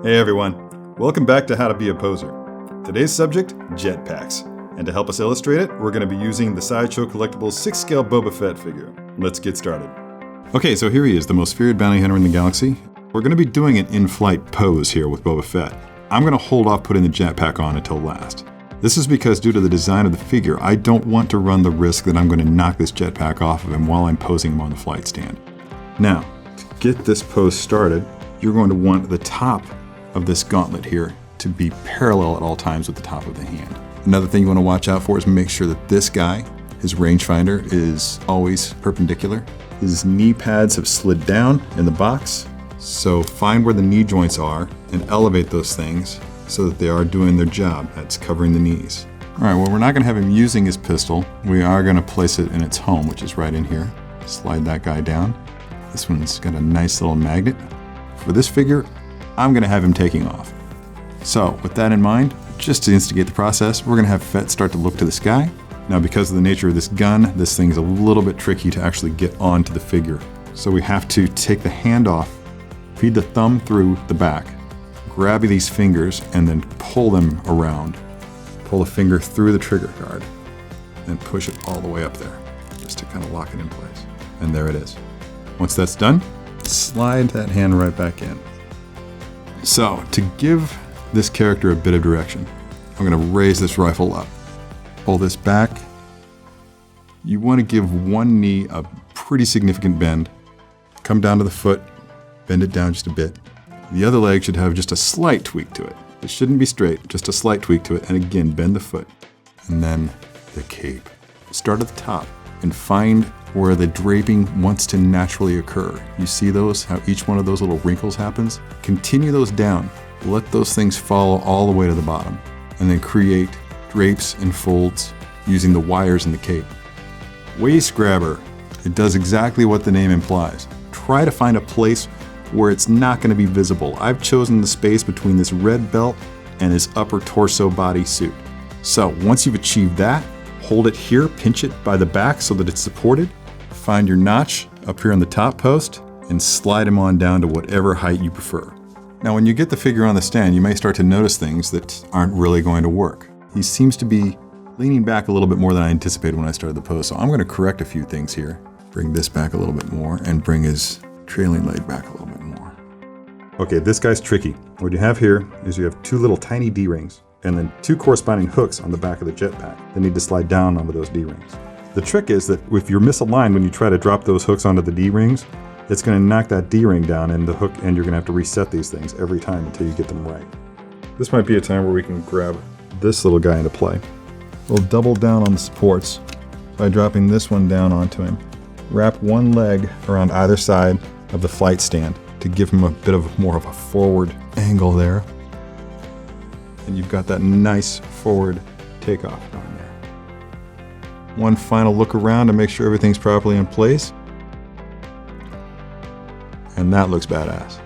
Hey everyone, welcome back to How to Be a Poser. Today's subject, jetpacks. And to help us illustrate it, we're going to be using the Sideshow Collectibles 6-scale Boba Fett figure. Let's get started. Okay, so here he is, the most feared bounty hunter in the galaxy. We're going to be doing an in-flight pose here with Boba Fett. I'm going to hold off putting the jetpack on until last. This is because due to the design of the figure, I don't want to run the risk that I'm going to knock this jetpack off of him while I'm posing him on the flight stand. Now, to get this pose started, you're going to want the top of this gauntlet here to be parallel at all times with the top of the hand. Another thing you want to watch out for is make sure that this guy, his rangefinder, is always perpendicular. His knee pads have slid down in the box, so find where the knee joints are and elevate those things so that they are doing their job. That's covering the knees. All right, well, we're not going to have him using his pistol. We are going to place it in its home, which is right in here. Slide that guy down. This one's got a nice little magnet. For this figure, I'm going to have him taking off. So with that in mind, just to instigate the process, we're going to have Fett start to look to the sky. Now, because of the nature of this gun, this thing's a little bit tricky to actually get onto the figure. So we have to take the hand off, feed the thumb through the back, grab these fingers, and then pull them around. Pull the finger through the trigger guard, and push it all the way up there, just to kind of lock it in place. And there it is. Once that's done, slide that hand right back in. So, to give this character a bit of direction, I'm going to raise this rifle up. Pull this back. You want to give one knee a pretty significant bend. Come down to the foot, bend it down just a bit. The other leg should have just a slight tweak to it. It shouldn't be straight, just a slight tweak to it. And again, bend the foot. And then the cape. Start at the top and find where the draping wants to naturally occur. You see those, how each one of those little wrinkles happens? Continue those down. Let those things follow all the way to the bottom. And then create drapes and folds using the wires in the cape. Waist grabber. It does exactly what the name implies. Try to find a place where it's not going to be visible. I've chosen the space between this red belt and his upper torso body suit. So once you've achieved that, hold it here, pinch it by the back so that it's supported. Find your notch up here on the top post and slide him on down to whatever height you prefer. Now, when you get the figure on the stand, you may start to notice things that aren't really going to work. He seems to be leaning back a little bit more than I anticipated when I started the pose, so I'm going to correct a few things here. Bring this back a little bit more and bring his trailing leg back a little bit more. Okay, this guy's tricky. What you have here is you have two little tiny D-rings and then two corresponding hooks on the back of the jetpack that need to slide down onto those D-rings. The trick is that if you're misaligned when you try to drop those hooks onto the D-rings, it's going to knock that D-ring down and the hook, and you're going to have to reset these things every time until you get them right. This might be a time where we can grab this little guy into play. We'll double down on the supports by dropping this one down onto him. Wrap one leg around either side of the flight stand to give him a bit of more of a forward angle there. And you've got that nice forward takeoff going there. One final look around to make sure everything's properly in place. And that looks badass.